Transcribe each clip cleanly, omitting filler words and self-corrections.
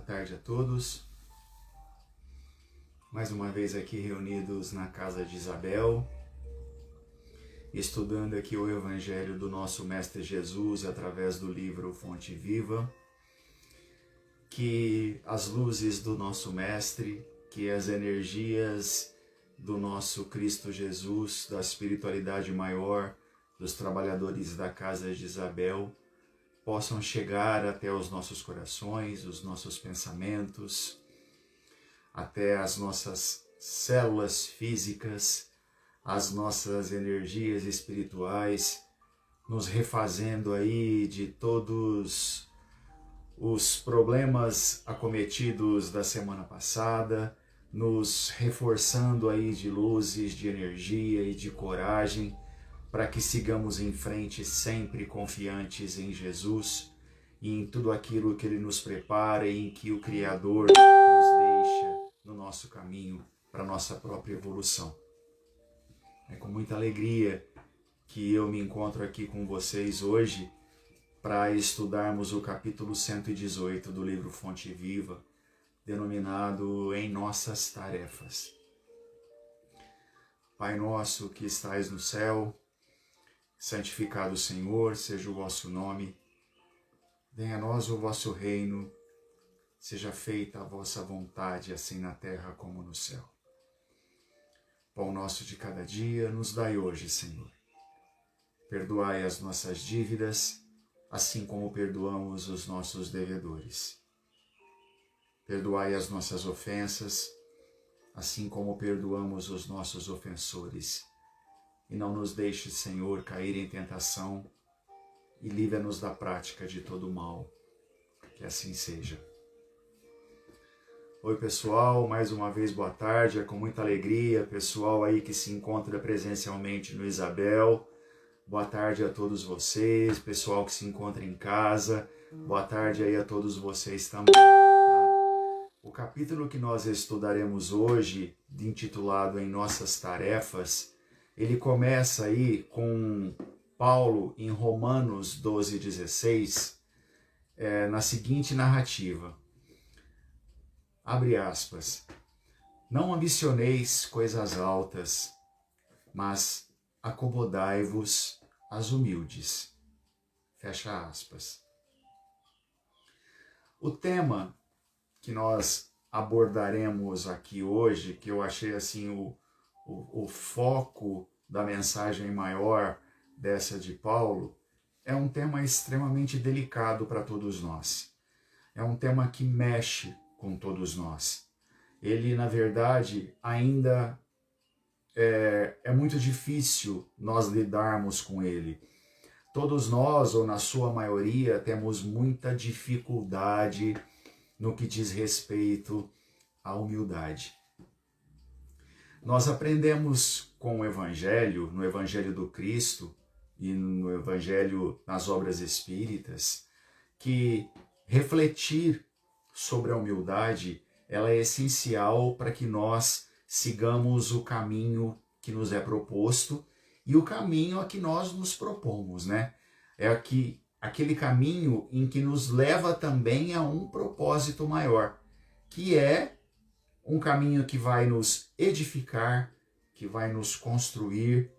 Boa tarde a todos. Mais uma vez aqui reunidos na casa de Isabel, estudando aqui o Evangelho do nosso Mestre Jesus através do livro Fonte Viva. Que as luzes do nosso Mestre, que as energias do nosso Cristo Jesus, da espiritualidade maior, dos trabalhadores da casa de Isabel, possam chegar até os nossos corações, os nossos pensamentos, até as nossas células físicas, as nossas energias espirituais, nos refazendo aí de todos os problemas acometidos da semana passada, nos reforçando aí de luzes, de energia e de coragem, para que sigamos em frente sempre confiantes em Jesus e em tudo aquilo que Ele nos prepara e em que o Criador nos deixa no nosso caminho para a nossa própria evolução. É com muita alegria que eu me encontro aqui com vocês hoje para estudarmos o capítulo 118 do livro Fonte Viva, denominado Em Nossas Tarefas. Pai nosso que estais no céu, santificado Senhor, seja o vosso nome. Venha a nós o vosso reino, seja feita a vossa vontade, assim na terra como no céu. Pão nosso de cada dia nos dai hoje, Senhor. Perdoai as nossas dívidas, assim como perdoamos os nossos devedores. Perdoai as nossas ofensas, assim como perdoamos os nossos ofensores. E não nos deixe, Senhor, cair em tentação e livra-nos da prática de todo o mal. Que assim seja. Oi, pessoal, mais uma vez boa tarde, é com muita alegria, pessoal aí que se encontra presencialmente no Isabel. Boa tarde a todos vocês, pessoal que se encontra em casa. Boa tarde aí a todos vocês também. O capítulo que nós estudaremos hoje, intitulado Em Nossas Tarefas, ele começa aí com Paulo em Romanos 12:16, na seguinte narrativa. Abre aspas. Não ambicioneis coisas altas, mas acomodai-vos às humildes. Fecha aspas. O tema que nós abordaremos aqui hoje, que eu achei assim o foco da mensagem maior dessa de Paulo, é um tema extremamente delicado para todos nós. É um tema que mexe com todos nós. Ele, na verdade, ainda é muito difícil nós lidarmos com ele. Todos nós, ou na sua maioria, temos muita dificuldade no que diz respeito à humildade. Nós aprendemos com o Evangelho, no Evangelho do Cristo e no Evangelho nas obras espíritas, que refletir sobre a humildade ela é essencial para que nós sigamos o caminho que nos é proposto e o caminho a que nós nos propomos, né? É aquele caminho em que nos leva também a um propósito maior, que é um caminho que vai nos edificar, que vai nos construir,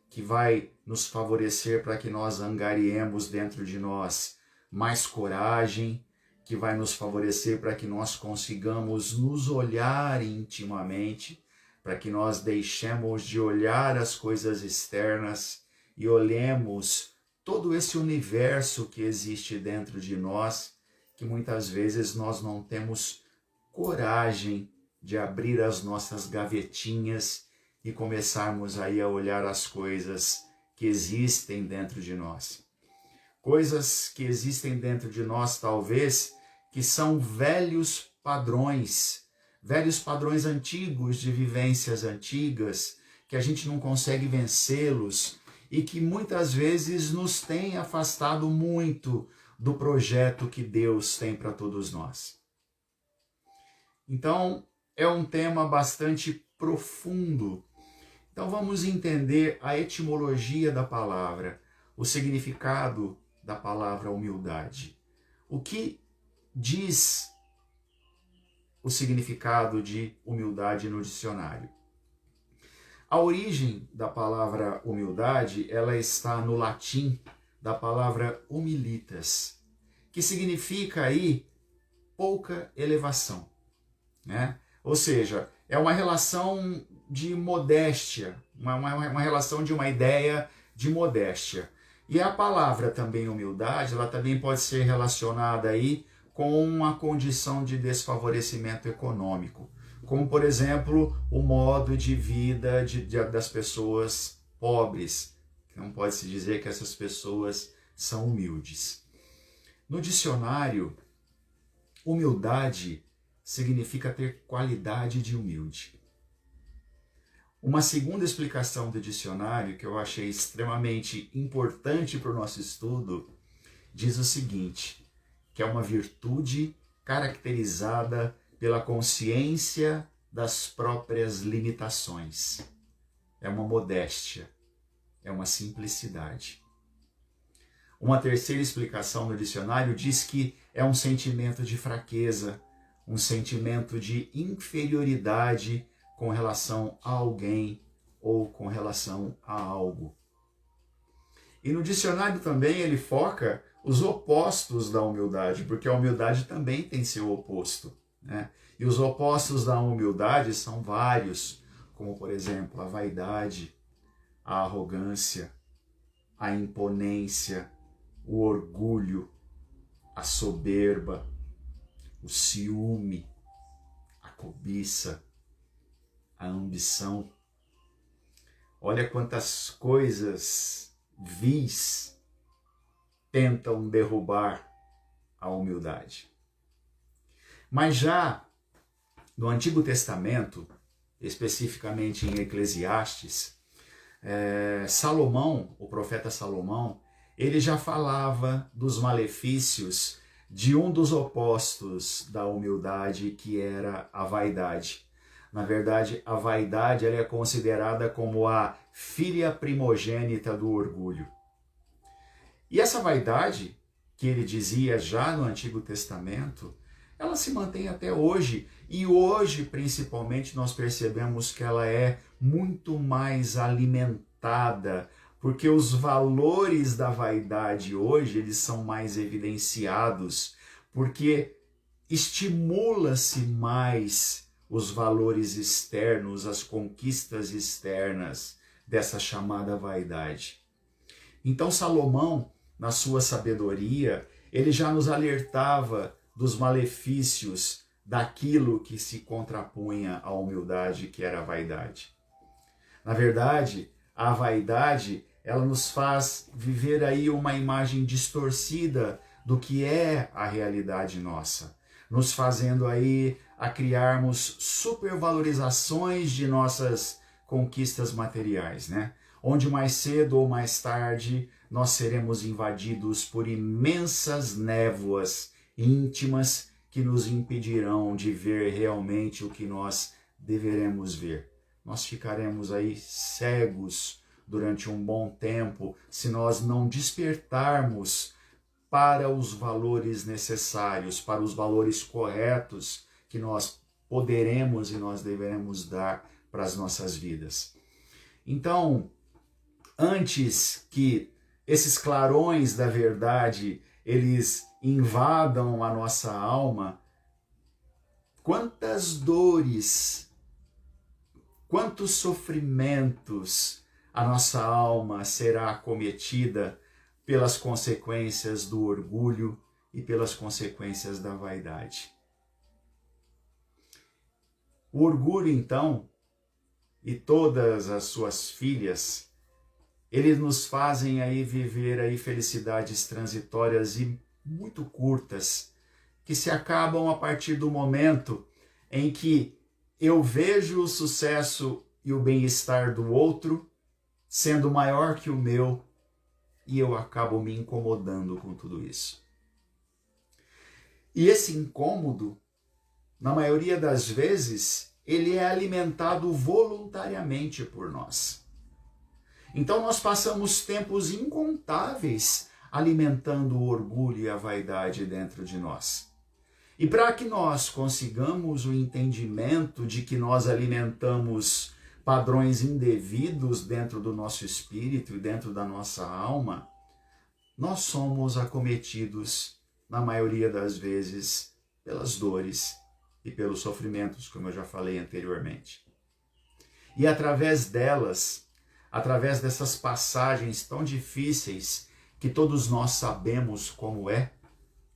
que vai nos favorecer para que nós angariemos dentro de nós mais coragem, que vai nos favorecer para que nós consigamos nos olhar intimamente, para que nós deixemos de olhar as coisas externas e olhemos todo esse universo que existe dentro de nós, que muitas vezes nós não temos coragem de abrir as nossas gavetinhas e começarmos aí a olhar as coisas que existem dentro de nós. Coisas que existem dentro de nós, talvez, que são velhos padrões antigos de vivências antigas, que a gente não consegue vencê-los e que muitas vezes nos têm afastado muito do projeto que Deus tem para todos nós. Então, é um tema bastante profundo. Então, vamos entender a etimologia da palavra, o significado da palavra humildade. O que diz o significado de humildade no dicionário? A origem da palavra humildade, ela está no latim da palavra humilitas, que significa aí pouca elevação, né? Ou seja, é uma relação de modéstia, uma relação de uma ideia de modéstia. E a palavra também humildade, ela também pode ser relacionada aí com uma condição de desfavorecimento econômico, como, por exemplo, o modo de vida das pessoas pobres. Não pode-se dizer que essas pessoas são humildes. No dicionário, humildade significa ter qualidade de humilde. Uma segunda explicação do dicionário, que eu achei extremamente importante para o nosso estudo, diz o seguinte, que é uma virtude caracterizada pela consciência das próprias limitações. É uma modéstia, é uma simplicidade. Uma terceira explicação no dicionário diz que é um sentimento de fraqueza, um sentimento de inferioridade com relação a alguém ou com relação a algo. E no dicionário também ele foca os opostos da humildade, porque a humildade também tem seu oposto, né? E os opostos da humildade são vários, como por exemplo a vaidade, a arrogância, a imponência, o orgulho, a soberba, o ciúme, a cobiça, a ambição. Olha quantas coisas vis tentam derrubar a humildade. Mas já no Antigo Testamento, especificamente em Eclesiastes, Salomão, o profeta Salomão, ele já falava dos malefícios de um dos opostos da humildade, que era a vaidade. Na verdade, a vaidade ela é considerada como a filha primogênita do orgulho. E essa vaidade, que ele dizia já no Antigo Testamento, ela se mantém até hoje. E hoje, principalmente, nós percebemos que ela é muito mais alimentada, porque os valores da vaidade hoje, eles são mais evidenciados, porque estimula-se mais os valores externos, as conquistas externas dessa chamada vaidade. Então Salomão, na sua sabedoria, ele já nos alertava dos malefícios daquilo que se contrapunha à humildade, que era a vaidade. Na verdade, a vaidade, ela nos faz viver aí uma imagem distorcida do que é a realidade nossa, nos fazendo aí a criarmos supervalorizações de nossas conquistas materiais, né? Onde mais cedo ou mais tarde nós seremos invadidos por imensas névoas íntimas que nos impedirão de ver realmente o que nós deveremos ver. Nós ficaremos aí cegos durante um bom tempo se nós não despertarmos para os valores necessários, para os valores corretos que nós poderemos e nós deveremos dar para as nossas vidas. Então, antes que esses clarões da verdade eles invadam a nossa alma, quantas dores, quantos sofrimentos a nossa alma será acometida pelas consequências do orgulho e pelas consequências da vaidade. O orgulho, então, e todas as suas filhas, eles nos fazem aí viver aí felicidades transitórias e muito curtas, que se acabam a partir do momento em que eu vejo o sucesso e o bem-estar do outro sendo maior que o meu e eu acabo me incomodando com tudo isso. E esse incômodo, na maioria das vezes, ele é alimentado voluntariamente por nós. Então nós passamos tempos incontáveis alimentando o orgulho e a vaidade dentro de nós. E para que nós consigamos o entendimento de que nós alimentamos padrões indevidos dentro do nosso espírito e dentro da nossa alma, nós somos acometidos, na maioria das vezes, pelas dores e pelos sofrimentos, como eu já falei anteriormente. E através delas, através dessas passagens tão difíceis que todos nós sabemos como é,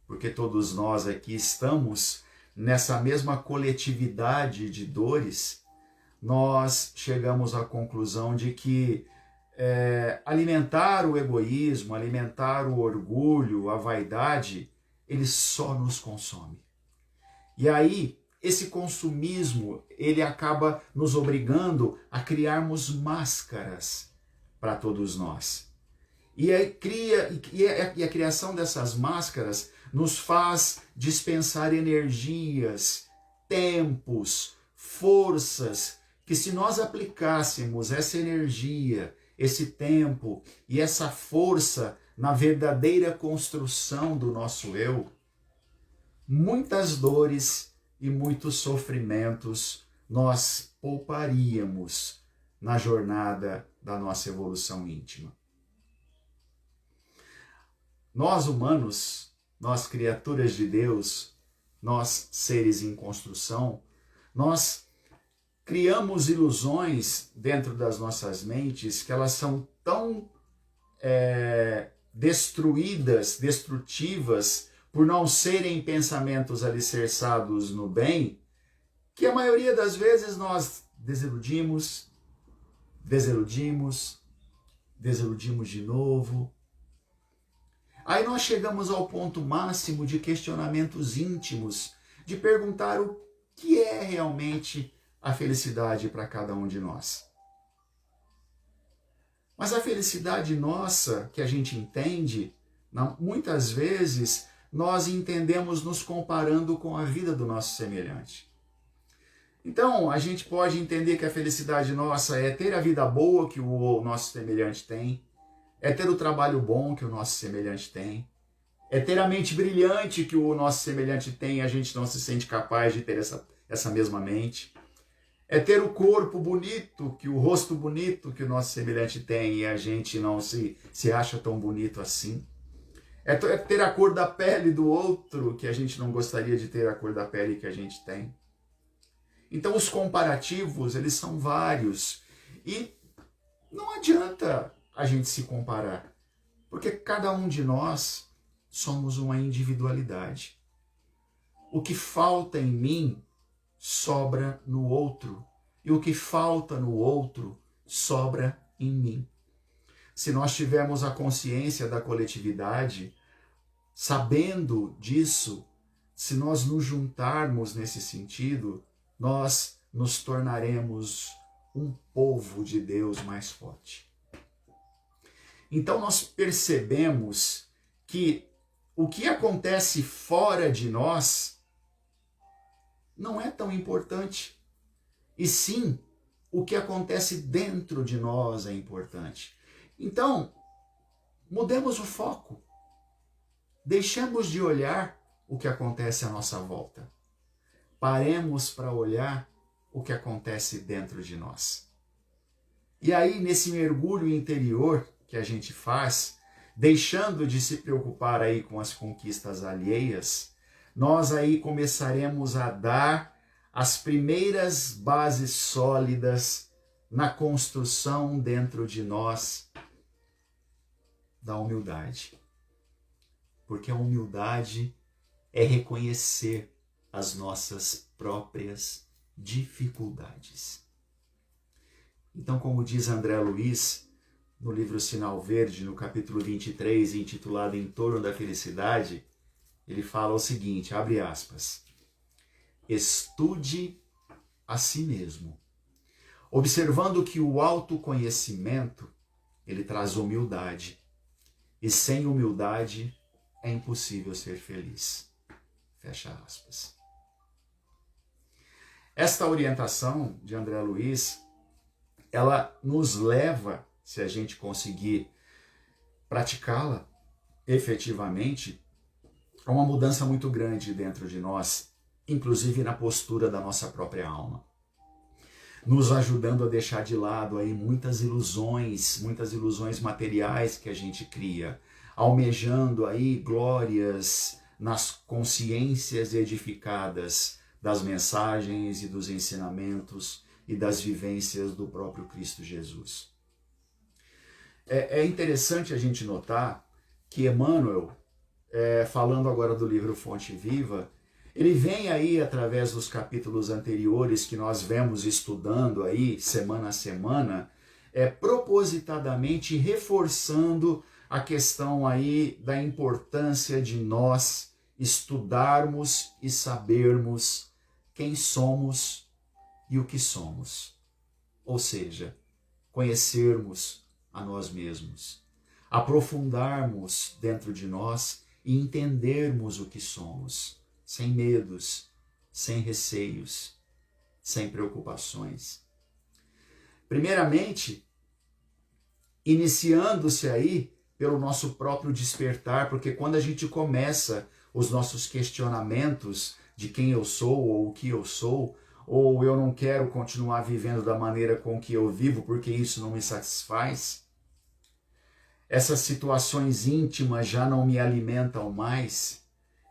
porque todos nós aqui estamos nessa mesma coletividade de dores, nós chegamos à conclusão de que alimentar o egoísmo, alimentar o orgulho, a vaidade, ele só nos consome. E aí, esse consumismo, ele acaba nos obrigando a criarmos máscaras para todos nós. E a criação dessas máscaras nos faz dispensar energias, tempos, forças, que se nós aplicássemos essa energia, esse tempo e essa força na verdadeira construção do nosso eu, muitas dores e muitos sofrimentos nós pouparíamos na jornada da nossa evolução íntima. Nós humanos, nós criaturas de Deus, nós seres em construção, nós criamos ilusões dentro das nossas mentes que elas são tão destrutivas, por não serem pensamentos alicerçados no bem, que a maioria das vezes nós desiludimos de novo. Aí nós chegamos ao ponto máximo de questionamentos íntimos, de perguntar o que é realmente a felicidade para cada um de nós. Mas a felicidade nossa, que a gente entende, muitas vezes nós entendemos nos comparando com a vida do nosso semelhante. Então, a gente pode entender que a felicidade nossa é ter a vida boa que o nosso semelhante tem, é ter o trabalho bom que o nosso semelhante tem, é ter a mente brilhante que o nosso semelhante tem e a gente não se sente capaz de ter essa mesma mente. É ter o corpo bonito, o rosto bonito que o nosso semelhante tem e a gente não se acha tão bonito assim. É ter a cor da pele do outro que a gente não gostaria de ter a cor da pele que a gente tem. Então os comparativos, eles são vários e não adianta a gente se comparar, porque cada um de nós somos uma individualidade. O que falta em mim sobra no outro, e o que falta no outro sobra em mim. Se nós tivermos a consciência da coletividade, sabendo disso, se nós nos juntarmos nesse sentido, nós nos tornaremos um povo de Deus mais forte. Então nós percebemos que o que acontece fora de nós não é tão importante. E sim, o que acontece dentro de nós é importante. Então, mudemos o foco. Deixemos de olhar o que acontece à nossa volta. Paremos para olhar o que acontece dentro de nós. E aí, nesse mergulho interior que a gente faz, deixando de se preocupar aí com as conquistas alheias, nós aí começaremos a dar as primeiras bases sólidas na construção dentro de nós da humildade. Porque a humildade é reconhecer as nossas próprias dificuldades. Então, como diz André Luiz, no livro Sinal Verde, no capítulo 23, intitulado Em Torno da Felicidade, ele fala o seguinte, abre aspas, estude a si mesmo, observando que o autoconhecimento, ele traz humildade, e sem humildade é impossível ser feliz. Fecha aspas. Esta orientação de André Luiz, ela nos leva, se a gente conseguir praticá-la efetivamente, a uma mudança muito grande dentro de nós, inclusive na postura da nossa própria alma. Nos ajudando a deixar de lado aí muitas ilusões materiais que a gente cria, almejando aí glórias nas consciências edificadas das mensagens e dos ensinamentos e das vivências do próprio Cristo Jesus. É interessante a gente notar que Emmanuel, falando agora do livro Fonte Viva, ele vem aí através dos capítulos anteriores que nós vemos estudando aí semana a semana, propositadamente reforçando a questão aí da importância de nós estudarmos e sabermos quem somos e o que somos. Ou seja, conhecermos a nós mesmos, aprofundarmos dentro de nós e entendermos o que somos, sem medos, sem receios, sem preocupações. Primeiramente, iniciando-se aí pelo nosso próprio despertar, porque quando a gente começa os nossos questionamentos de quem eu sou ou o que eu sou, ou eu não quero continuar vivendo da maneira com que eu vivo porque isso não me satisfaz, essas situações íntimas já não me alimentam mais,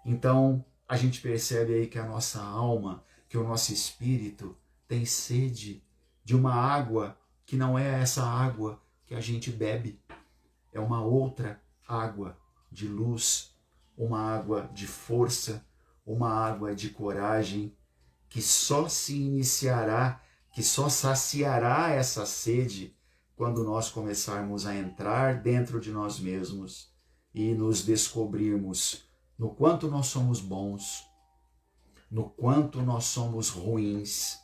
então a gente percebe aí que a nossa alma, que o nosso espírito tem sede de uma água que não é essa água que a gente bebe, é uma outra água de luz, uma água de força, uma água de coragem, que só se iniciará, que só saciará essa sede quando nós começarmos a entrar dentro de nós mesmos e nos descobrirmos no quanto nós somos bons, no quanto nós somos ruins,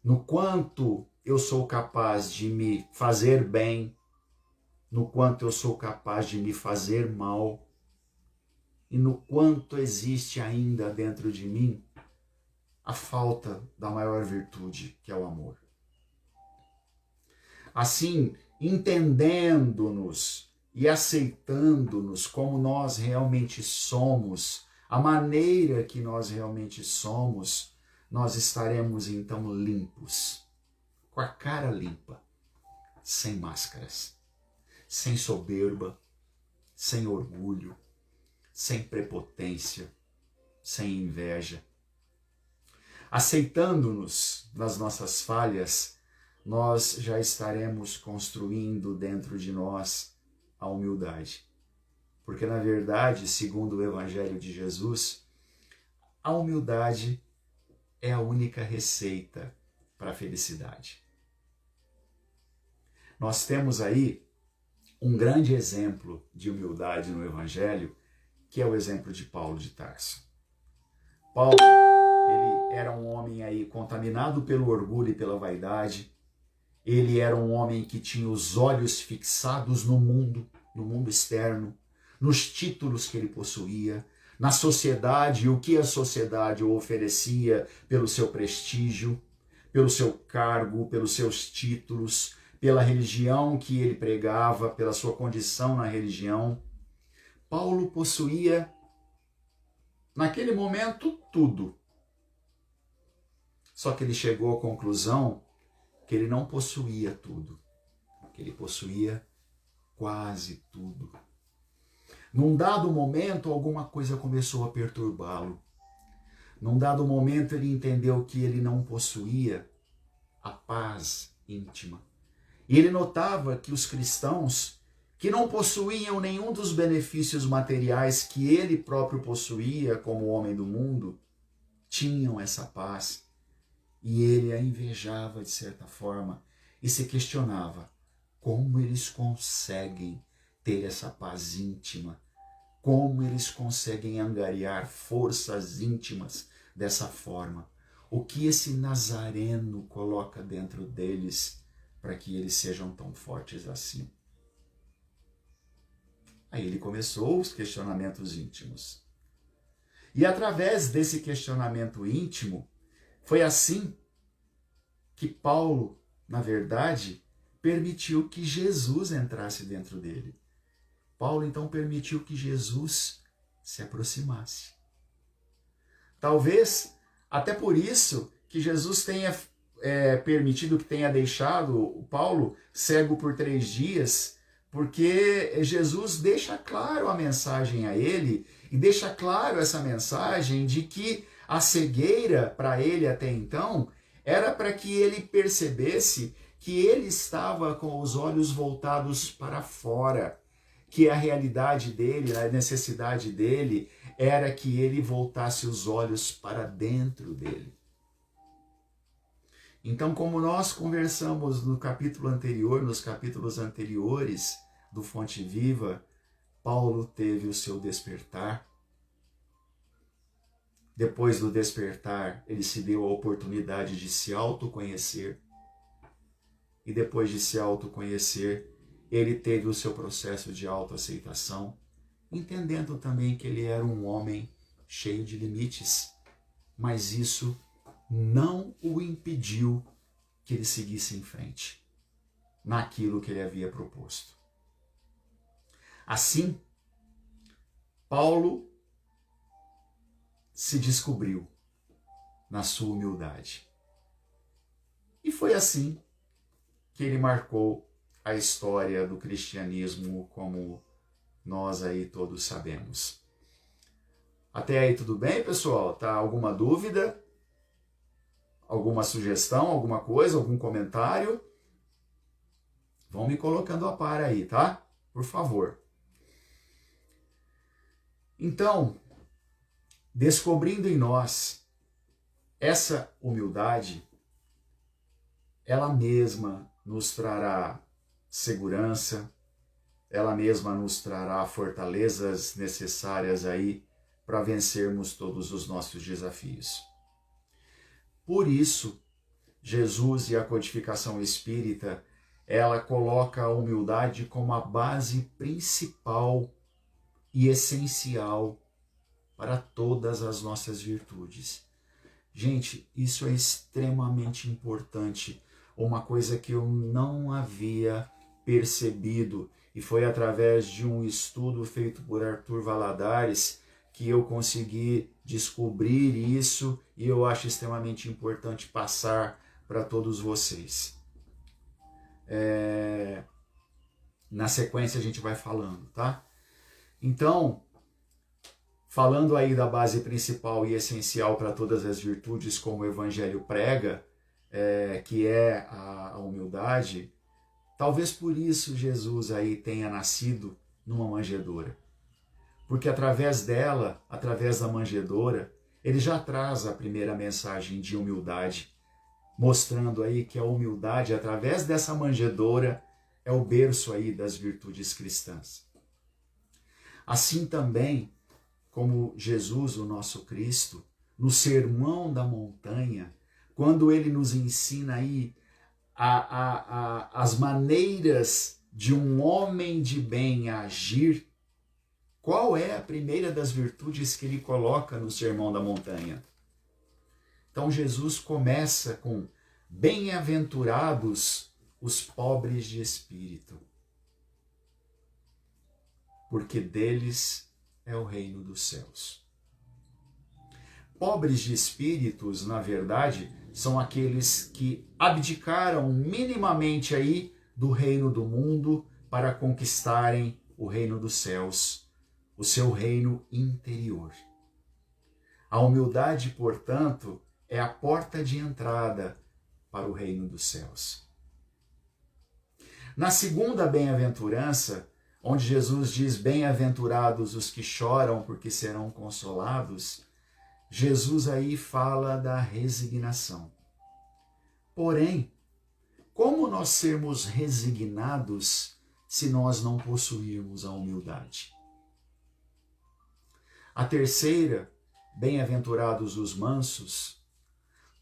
no quanto eu sou capaz de me fazer bem, no quanto eu sou capaz de me fazer mal, e no quanto existe ainda dentro de mim a falta da maior virtude, que é o amor. Assim, entendendo-nos e aceitando-nos como nós realmente somos, a maneira que nós realmente somos, nós estaremos então limpos, com a cara limpa, sem máscaras, sem soberba, sem orgulho, sem prepotência, sem inveja. Aceitando-nos nas nossas falhas, nós já estaremos construindo dentro de nós a humildade. Porque, na verdade, segundo o Evangelho de Jesus, a humildade é a única receita para a felicidade. Nós temos aí um grande exemplo de humildade no Evangelho, que é o exemplo de Paulo de Tarso. Paulo, ele era um homem aí contaminado pelo orgulho e pela vaidade. Ele era um homem que tinha os olhos fixados no mundo externo, nos títulos que ele possuía, na sociedade e o que a sociedade o oferecia pelo seu prestígio, pelo seu cargo, pelos seus títulos, pela religião que ele pregava, pela sua condição na religião. Paulo possuía, naquele momento, tudo. Só que ele chegou à conclusão que ele não possuía tudo, que ele possuía quase tudo. Num dado momento, alguma coisa começou a perturbá-lo. Num dado momento, ele entendeu que ele não possuía a paz íntima. E ele notava que os cristãos, que não possuíam nenhum dos benefícios materiais que ele próprio possuía como homem do mundo, tinham essa paz, e ele a invejava de certa forma e se questionava como eles conseguem ter essa paz íntima, como eles conseguem angariar forças íntimas dessa forma. O que esse Nazareno coloca dentro deles para que eles sejam tão fortes assim? Aí ele começou os questionamentos íntimos. E através desse questionamento íntimo, foi assim que Paulo, na verdade, permitiu que Jesus entrasse dentro dele. Paulo então permitiu que Jesus se aproximasse. Talvez até por isso que Jesus tenha permitido, que tenha deixado o Paulo cego por 3 dias, porque Jesus deixa claro a mensagem a ele, e deixa claro essa mensagem de que a cegueira para ele até então era para que ele percebesse que ele estava com os olhos voltados para fora, que a realidade dele, a necessidade dele era que ele voltasse os olhos para dentro dele. Então, como nós conversamos no capítulo anterior, nos capítulos anteriores do Fonte Viva, Paulo teve o seu despertar. Depois do despertar, ele se deu a oportunidade de se autoconhecer. E depois de se autoconhecer, ele teve o seu processo de autoaceitação, entendendo também que ele era um homem cheio de limites, mas isso não o impediu que ele seguisse em frente naquilo que ele havia proposto. Assim, Paulo se descobriu na sua humildade. E foi assim que ele marcou a história do cristianismo, como nós aí todos sabemos. Até aí tudo bem, pessoal? Tá alguma dúvida? Alguma sugestão, alguma coisa, algum comentário? Vão me colocando a par aí, tá? Por favor. Então, descobrindo em nós essa humildade, ela mesma nos trará segurança, ela mesma nos trará fortalezas necessárias aí para vencermos todos os nossos desafios. Por isso, Jesus e a codificação espírita, ela coloca a humildade como a base principal e essencial para todas as nossas virtudes. Gente, isso é extremamente importante, uma coisa que eu não havia percebido, e foi através de um estudo feito por Arthur Valadares que eu consegui descobrir isso, e eu acho extremamente importante passar para todos vocês. Na sequência a gente vai falando, tá? Então, falando aí da base principal e essencial para todas as virtudes, como o Evangelho prega, que é a humildade, talvez por isso Jesus aí tenha nascido numa manjedoura. Porque através dela, através da manjedoura, ele já traz a primeira mensagem de humildade, mostrando aí que a humildade, através dessa manjedoura, é o berço aí das virtudes cristãs. Assim também, como Jesus, o nosso Cristo, no Sermão da Montanha, quando ele nos ensina aí as maneiras de um homem de bem agir, qual é a primeira das virtudes que ele coloca no Sermão da Montanha? Então Jesus começa com: bem-aventurados os pobres de espírito, porque deles é o reino dos céus. Pobres de espíritos, na verdade, são aqueles que abdicaram minimamente aí do reino do mundo para conquistarem o reino dos céus, o seu reino interior. A humildade, portanto, é a porta de entrada para o reino dos céus. Na segunda bem-aventurança, onde Jesus diz: bem-aventurados os que choram, porque serão consolados, Jesus aí fala da resignação. Porém, como nós sermos resignados se nós não possuirmos a humildade? A terceira, bem-aventurados os mansos,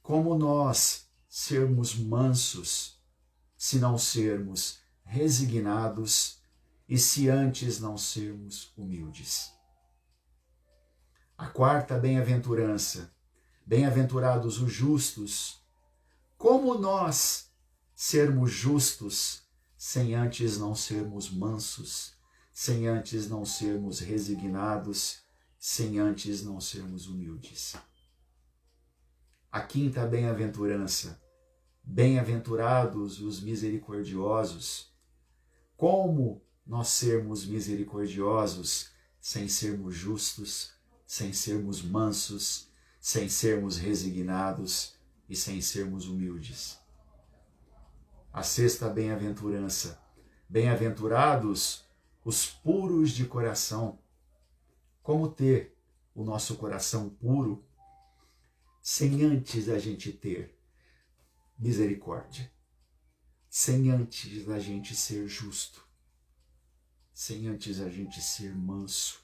como nós sermos mansos se não sermos resignados e se antes não sermos humildes? A quarta bem-aventurança, bem-aventurados os justos, como nós sermos justos sem antes não sermos mansos, sem antes não sermos resignados, sem antes não sermos humildes? A quinta bem-aventurança, bem-aventurados os misericordiosos, como nós sermos misericordiosos sem sermos justos, sem sermos mansos, sem sermos resignados e sem sermos humildes? A sexta bem-aventurança, bem-aventurados os puros de coração, como ter o nosso coração puro sem antes a gente ter misericórdia, sem antes a gente ser justo, sem antes a gente ser manso,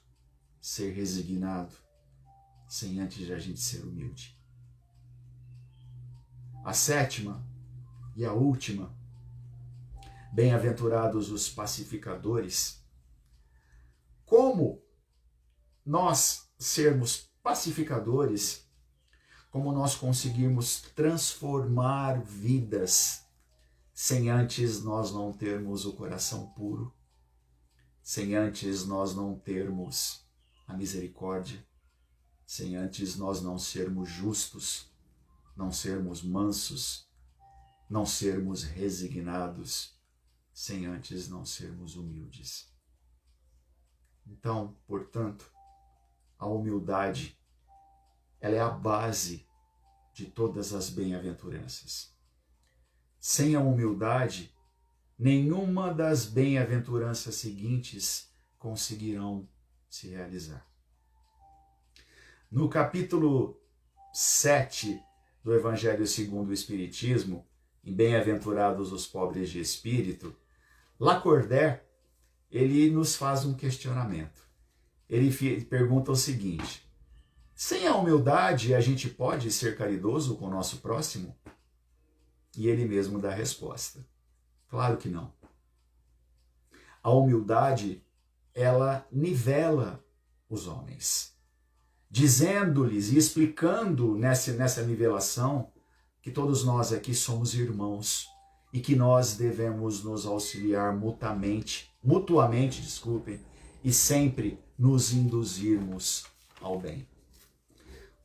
ser resignado, sem antes a gente ser humilde. A sétima e a última, bem-aventurados os pacificadores, como nós sermos pacificadores, como nós conseguirmos transformar vidas sem antes nós não termos o coração puro, sem antes nós não termos a misericórdia, sem antes nós não sermos justos, não sermos mansos, não sermos resignados, sem antes não sermos humildes. Então, portanto, a humildade, ela é a base de todas as bem-aventuranças. Sem a humildade, nenhuma das bem-aventuranças seguintes conseguirão se realizar. No capítulo 7 do Evangelho segundo o Espiritismo, em Bem-aventurados os pobres de espírito, Lacordaire, ele nos faz um questionamento. Ele pergunta o seguinte: sem a humildade a gente pode ser caridoso com o nosso próximo? E ele mesmo dá a resposta: claro que não. A humildade, ela nivela os homens, dizendo-lhes e explicando nessa nivelação que todos nós aqui somos irmãos e que nós devemos nos auxiliar mutuamente, e sempre nos induzirmos ao bem.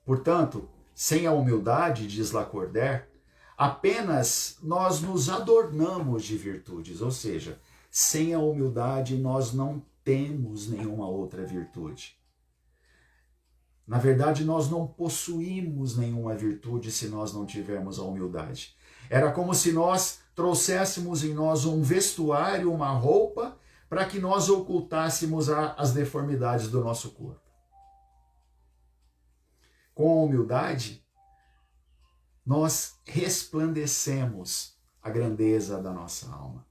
Portanto, sem a humildade, diz Lacordaire, apenas nós nos adornamos de virtudes, ou seja, sem a humildade nós não temos nenhuma outra virtude. Na verdade, nós não possuímos nenhuma virtude se nós não tivermos a humildade. Era como se nós trouxéssemos em nós um vestuário, uma roupa, para que nós ocultássemos as deformidades do nosso corpo. Com a humildade, nós resplandecemos a grandeza da nossa alma.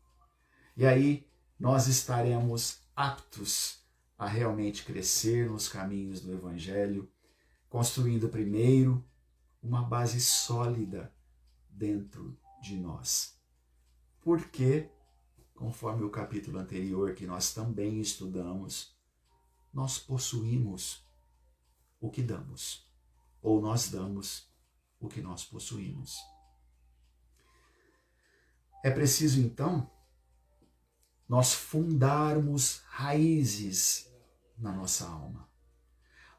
E aí nós estaremos aptos a realmente crescer nos caminhos do Evangelho, construindo primeiro uma base sólida dentro de nós. Porque, conforme o capítulo anterior que nós também estudamos, nós possuímos o que damos, ou nós damos o que nós possuímos. É preciso, então, nós fundarmos raízes na nossa alma.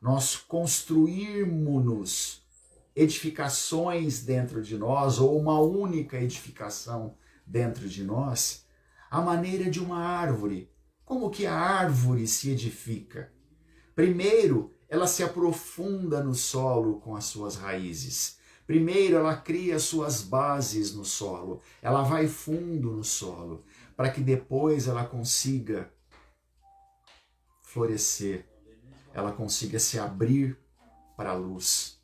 Nós construirmos edificações dentro de nós, ou uma única edificação dentro de nós, à maneira de uma árvore. Como que a árvore se edifica? Primeiro, ela se aprofunda no solo com as suas raízes. Primeiro, ela cria suas bases no solo. Ela vai fundo no solo, para que depois ela consiga florescer, ela consiga se abrir para a luz.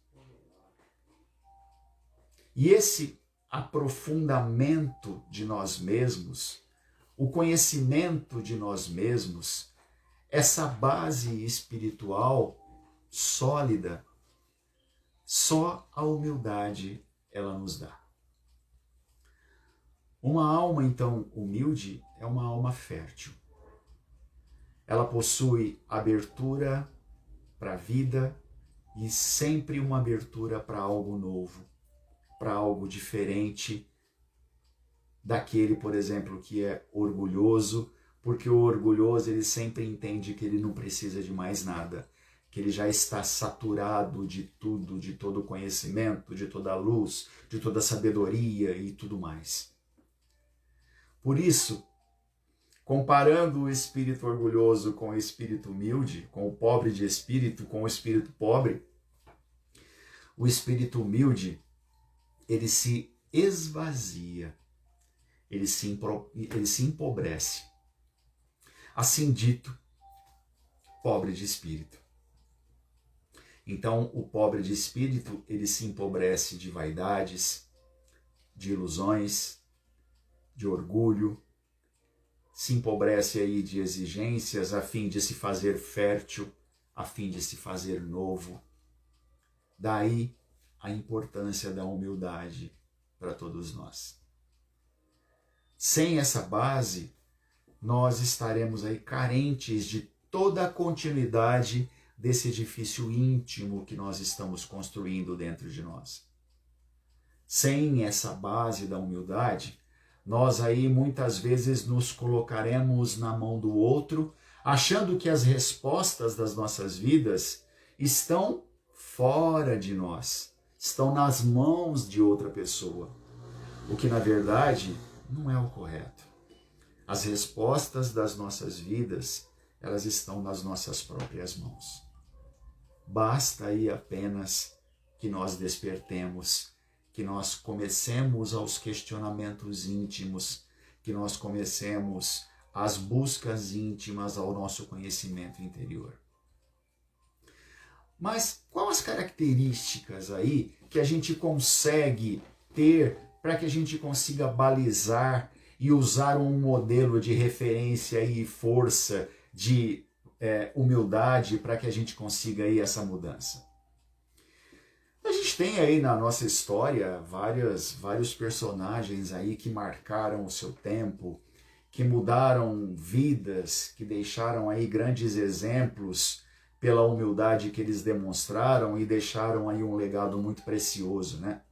E aprofundamento de nós mesmos, o conhecimento de nós mesmos, essa base espiritual sólida, só a humildade ela nos dá. Uma alma, então, humilde é uma alma fértil. Ela possui abertura para a vida e sempre uma abertura para algo novo, para algo diferente daquele, por exemplo, que é orgulhoso, porque o orgulhoso ele sempre entende que ele não precisa de mais nada, que ele já está saturado de tudo, de todo o conhecimento, de toda a luz, de toda a sabedoria e tudo mais. Por isso, comparando o espírito orgulhoso com o espírito humilde, com o pobre de espírito, com o espírito pobre, o espírito humilde, ele se esvazia, ele se empobrece. Assim dito, pobre de espírito. Então, o pobre de espírito, ele se empobrece de vaidades, de ilusões, de orgulho, se empobrece aí de exigências a fim de se fazer fértil, a fim de se fazer novo. Daí a importância da humildade para todos nós. Sem essa base, nós estaremos aí carentes de toda a continuidade desse edifício íntimo que nós estamos construindo dentro de nós. Sem essa base da humildade, nós aí muitas vezes nos colocaremos na mão do outro, achando que as respostas das nossas vidas estão fora de nós, estão nas mãos de outra pessoa, o que na verdade não é o correto. As respostas das nossas vidas, elas estão nas nossas próprias mãos. Basta aí apenas que nós despertemos, que nós comecemos aos questionamentos íntimos, que nós comecemos as buscas íntimas ao nosso conhecimento interior. Mas quais as características aí que a gente consegue ter para que a gente consiga balizar e usar um modelo de referência e força, de humildade para que a gente consiga aí essa mudança? A gente tem aí na nossa história vários personagens aí que marcaram o seu tempo, que mudaram vidas, que deixaram aí grandes exemplos pela humildade que eles demonstraram e deixaram aí um legado muito precioso, né?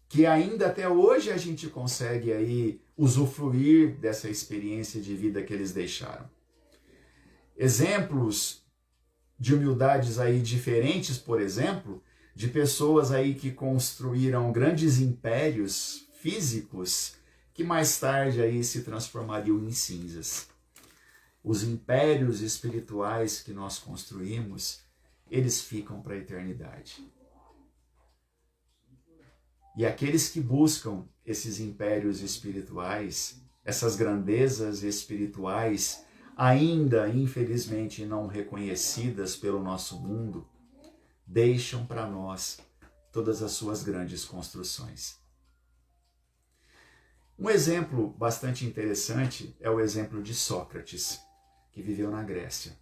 Que ainda até hoje a gente consegue aí usufruir dessa experiência de vida que eles deixaram. Exemplos de humildades aí diferentes, por exemplo, de pessoas aí que construíram grandes impérios físicos que mais tarde aí se transformariam em cinzas. Os impérios espirituais que nós construímos, eles ficam para a eternidade. E aqueles que buscam esses impérios espirituais, essas grandezas espirituais, ainda infelizmente não reconhecidas pelo nosso mundo, deixam para nós todas as suas grandes construções. Um exemplo bastante interessante é o exemplo de Sócrates, que viveu na Grécia.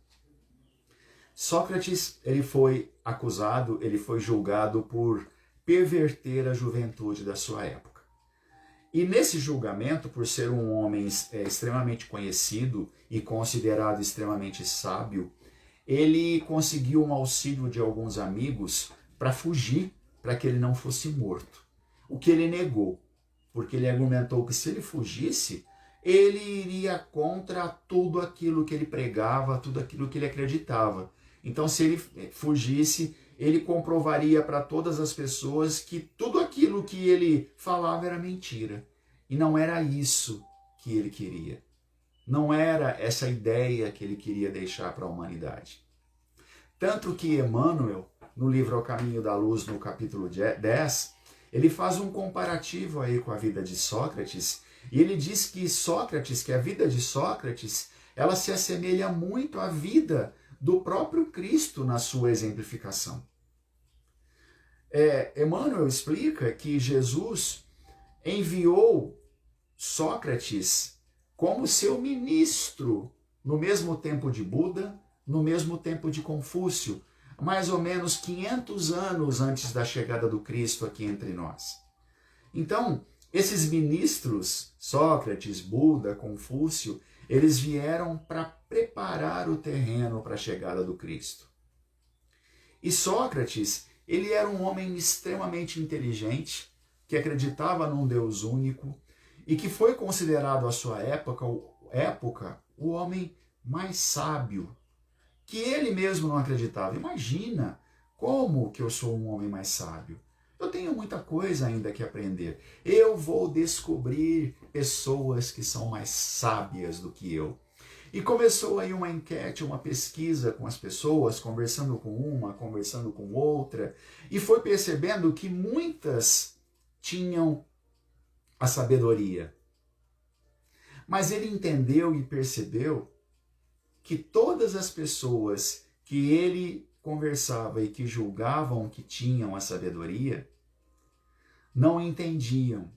Sócrates, ele foi acusado, ele foi julgado por perverter a juventude da sua época. E nesse julgamento, por ser um homem extremamente conhecido e considerado extremamente sábio, ele conseguiu um auxílio de alguns amigos para fugir, para que ele não fosse morto. O que ele negou, porque ele argumentou que se ele fugisse, ele iria contra tudo aquilo que ele pregava, tudo aquilo que ele acreditava. Então, se ele fugisse, ele comprovaria para todas as pessoas que tudo aquilo que ele falava era mentira. E não era isso que ele queria. Não era essa ideia que ele queria deixar para a humanidade. Tanto que Emmanuel, no livro Ao Caminho da Luz, no capítulo 10, ele faz um comparativo aí com a vida de Sócrates, e ele diz que a vida de Sócrates, ela se assemelha muito à vida do próprio Cristo na sua exemplificação. Emmanuel explica que Jesus enviou Sócrates como seu ministro no mesmo tempo de Buda, no mesmo tempo de Confúcio, mais ou menos 500 anos antes da chegada do Cristo aqui entre nós. Então, esses ministros, Sócrates, Buda, Confúcio, eles vieram para preparar o terreno para a chegada do Cristo. E Sócrates, ele era um homem extremamente inteligente, que acreditava num Deus único e que foi considerado à sua época o homem mais sábio, que ele mesmo não acreditava. Imagina como que eu sou um homem mais sábio. Eu tenho muita coisa ainda que aprender. Eu vou descobrir pessoas que são mais sábias do que eu. E começou aí uma enquete, uma pesquisa com as pessoas, conversando com uma, conversando com outra, e foi percebendo que muitas tinham a sabedoria. Mas ele entendeu e percebeu que todas as pessoas que ele conversava e que julgavam que tinham a sabedoria, não entendiam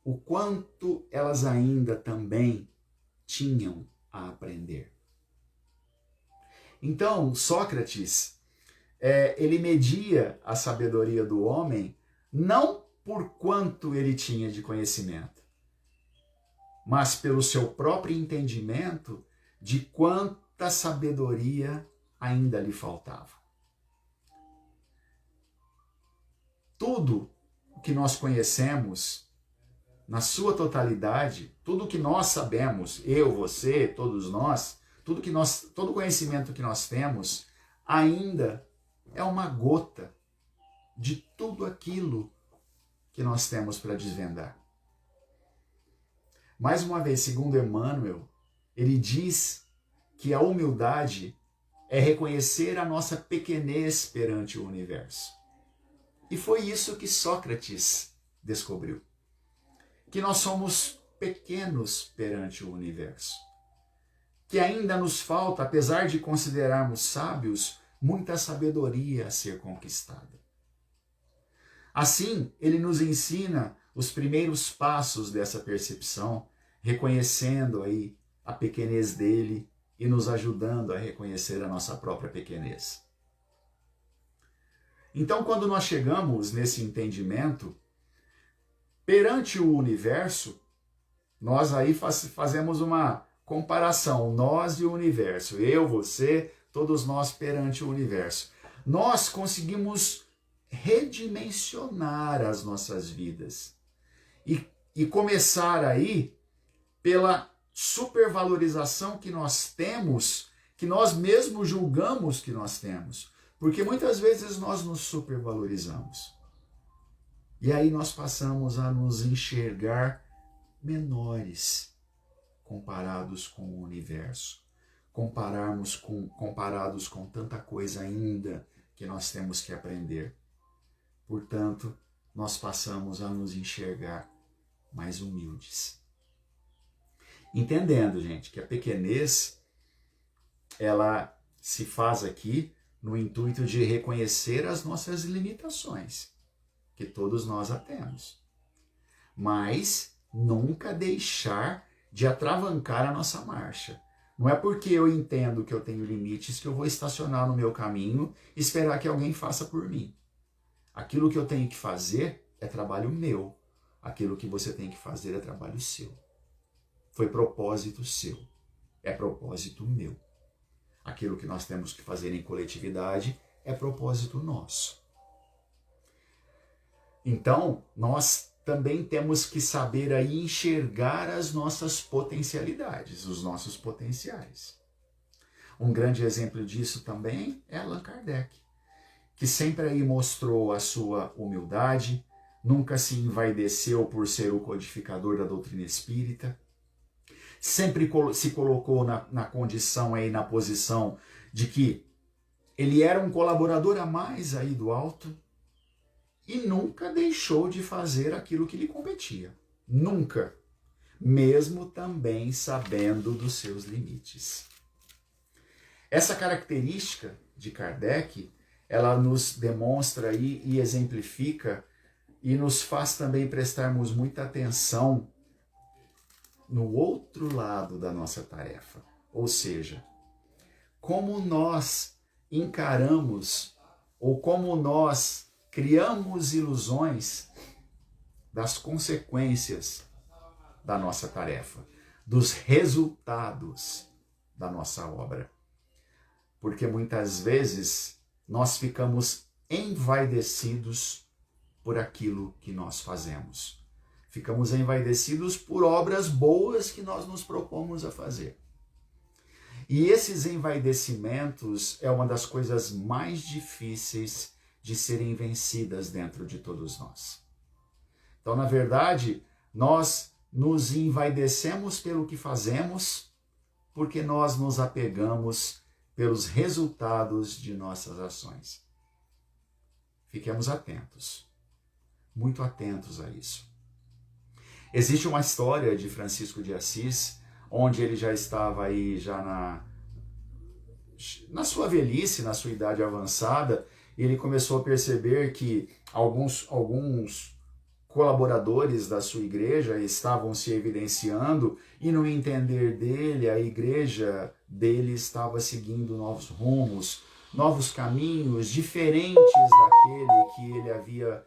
o quanto elas ainda também tinham a aprender. Então, Sócrates, ele media a sabedoria do homem não por quanto ele tinha de conhecimento, mas pelo seu próprio entendimento de quanta sabedoria ainda lhe faltava. Tudo o que nós conhecemos, na sua totalidade, tudo o que nós sabemos, eu, você, todos nós, todo conhecimento que nós temos, ainda é uma gota de tudo aquilo que nós temos para desvendar. Mais uma vez, segundo Emmanuel, ele diz que a humildade é reconhecer a nossa pequenez perante o universo. E foi isso que Sócrates descobriu. Que nós somos pequenos perante o universo. Que ainda nos falta, apesar de considerarmos sábios, muita sabedoria a ser conquistada. Assim, ele nos ensina os primeiros passos dessa percepção, reconhecendo aí a pequenez dele e nos ajudando a reconhecer a nossa própria pequenez. Então, quando nós chegamos nesse entendimento, perante o universo, nós aí fazemos uma comparação, nós e o universo, eu, você, todos nós perante o universo. Nós conseguimos redimensionar as nossas vidas e começar aí pela supervalorização que nós temos, que nós mesmos julgamos que nós temos. Porque muitas vezes nós nos supervalorizamos. E aí nós passamos a nos enxergar menores comparados com o universo. Comparados com tanta coisa ainda que nós temos que aprender. Portanto, nós passamos a nos enxergar mais humildes. Entendendo, gente, que a pequenez, ela se faz aqui no intuito de reconhecer as nossas limitações, que todos nós a temos. Mas nunca deixar de atravancar a nossa marcha. Não é porque eu entendo que eu tenho limites que eu vou estacionar no meu caminho e esperar que alguém faça por mim. Aquilo que eu tenho que fazer é trabalho meu. Aquilo que você tem que fazer é trabalho seu. Foi propósito seu. É propósito meu. Aquilo que nós temos que fazer em coletividade é propósito nosso. Então, nós também temos que saber aí enxergar as nossas potencialidades, os nossos potenciais. Um grande exemplo disso também é Allan Kardec, que sempre aí mostrou a sua humildade, nunca se envaideceu por ser o codificador da doutrina espírita, sempre se colocou na condição aí, na posição de que ele era um colaborador a mais aí do alto e nunca deixou de fazer aquilo que lhe competia. Nunca. Mesmo também sabendo dos seus limites. Essa característica de Kardec ela nos demonstra e exemplifica e nos faz também prestarmos muita atenção no outro lado da nossa tarefa. Ou seja, como nós encaramos ou como nós criamos ilusões das consequências da nossa tarefa, dos resultados da nossa obra. Porque muitas vezes nós ficamos envaidecidos por aquilo que nós fazemos. Ficamos envaidecidos por obras boas que nós nos propomos a fazer. E esses envaidecimentos é uma das coisas mais difíceis de serem vencidas dentro de todos nós. Então, na verdade, nós nos envaidecemos pelo que fazemos, porque nós nos apegamos pelos resultados de nossas ações. Fiquemos atentos, muito atentos a isso. Existe uma história de Francisco de Assis, onde ele já estava aí na sua velhice, na sua idade avançada, e ele começou a perceber que alguns colaboradores da sua igreja estavam se evidenciando e no entender dele, a igreja dele estava seguindo novos rumos, novos caminhos, diferentes daquele que ele havia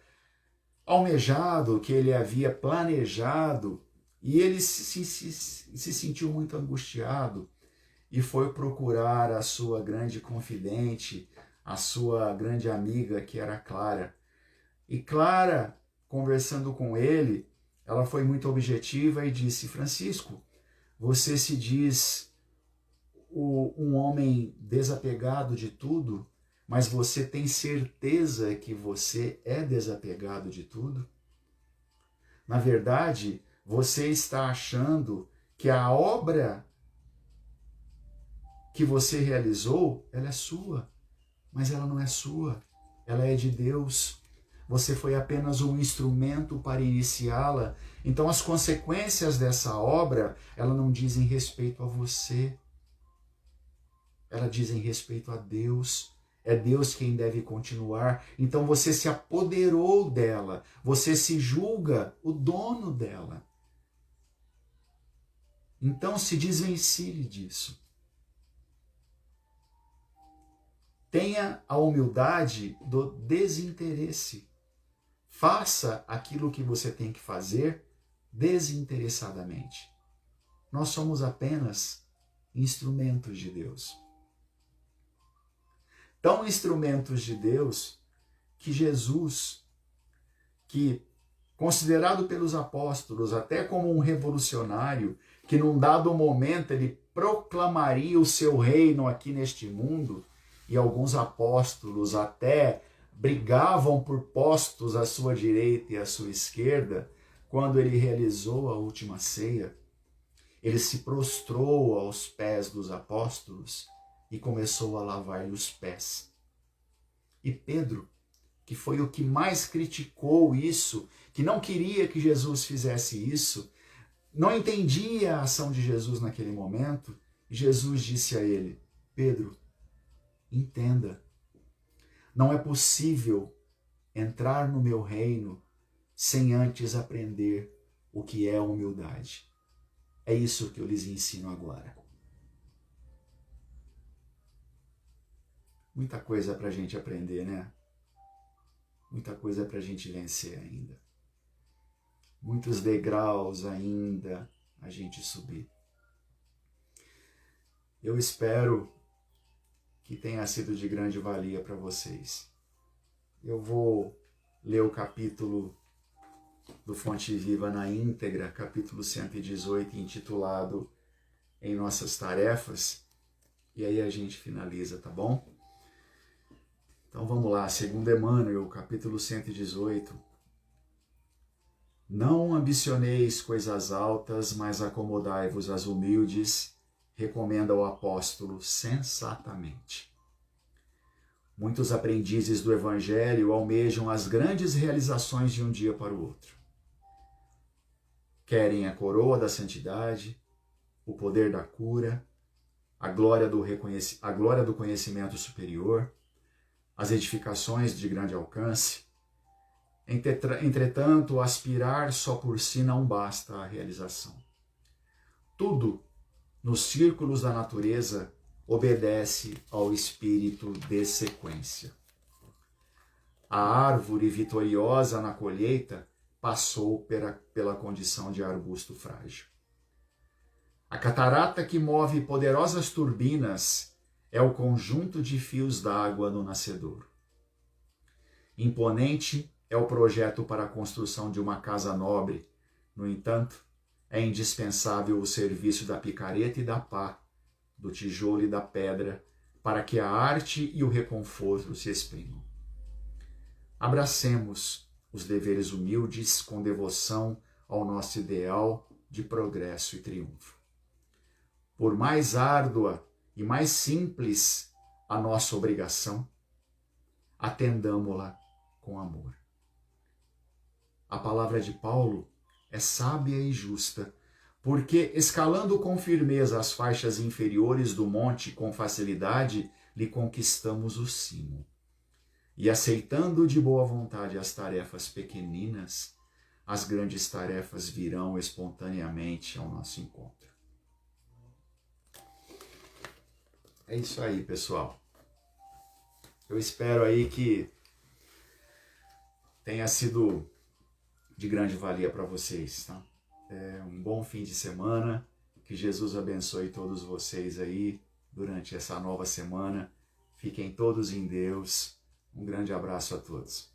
almejado, que ele havia planejado, e ele se sentiu muito angustiado e foi procurar a sua grande confidente, a sua grande amiga, que era Clara. E Clara, conversando com ele, ela foi muito objetiva e disse: Francisco, você se diz um homem desapegado de tudo, mas você tem certeza que você é desapegado de tudo? Na verdade, você está achando que a obra que você realizou, ela é sua, mas ela não é sua, ela é de Deus. Você foi apenas um instrumento para iniciá-la. Então as consequências dessa obra, elas não dizem respeito a você. Elas dizem respeito a Deus. É Deus quem deve continuar. Então você se apoderou dela. Você se julga o dono dela. Então se desvencilhe disso. Tenha a humildade do desinteresse. Faça aquilo que você tem que fazer desinteressadamente. Nós somos apenas instrumentos de Deus. Tão instrumentos de Deus que Jesus, que considerado pelos apóstolos até como um revolucionário, que num dado momento ele proclamaria o seu reino aqui neste mundo, e alguns apóstolos até brigavam por postos à sua direita e à sua esquerda, quando ele realizou a última ceia, ele se prostrou aos pés dos apóstolos e começou a lavar-lhe os pés. E Pedro, que foi o que mais criticou isso, que não queria que Jesus fizesse isso, não entendia a ação de Jesus naquele momento, e Jesus disse a ele: Pedro, entenda, não é possível entrar no meu reino sem antes aprender o que é humildade. É isso que eu lhes ensino agora. Muita coisa para a gente aprender, né? Muita coisa para a gente vencer ainda. Muitos degraus ainda a gente subir. Eu espero que tenha sido de grande valia para vocês. Eu vou ler o capítulo do Fonte Viva na íntegra, capítulo 118, intitulado Em Nossas Tarefas, e aí a gente finaliza, tá bom? Então vamos lá, segundo Emmanuel, capítulo 118. Não ambicioneis coisas altas, mas acomodai-vos às humildes, recomenda o apóstolo sensatamente. Muitos aprendizes do Evangelho almejam as grandes realizações de um dia para o outro. Querem a coroa da santidade, o poder da cura, a glória do conhecimento superior, as edificações de grande alcance. Entretanto, aspirar só por si não basta à realização. Tudo, nos círculos da natureza, obedece ao espírito de sequência. A árvore vitoriosa na colheita passou pela condição de arbusto frágil. A catarata que move poderosas turbinas é o conjunto de fios d'água no nascedouro. Imponente é o projeto para a construção de uma casa nobre. No entanto, é indispensável o serviço da picareta e da pá, do tijolo e da pedra, para que a arte e o reconforto se exprimam. Abracemos os deveres humildes com devoção ao nosso ideal de progresso e triunfo. Por mais árdua e mais simples a nossa obrigação, atendamo-la com amor. A palavra de Paulo é sábia e justa, porque, escalando com firmeza as faixas inferiores do monte com facilidade, lhe conquistamos o cimo. E aceitando de boa vontade as tarefas pequeninas, as grandes tarefas virão espontaneamente ao nosso encontro. É isso aí, pessoal. Eu espero aí que tenha sido de grande valia para vocês, tá? Um bom fim de semana, que Jesus abençoe todos vocês aí durante essa nova semana. Fiquem todos em Deus. Um grande abraço a todos.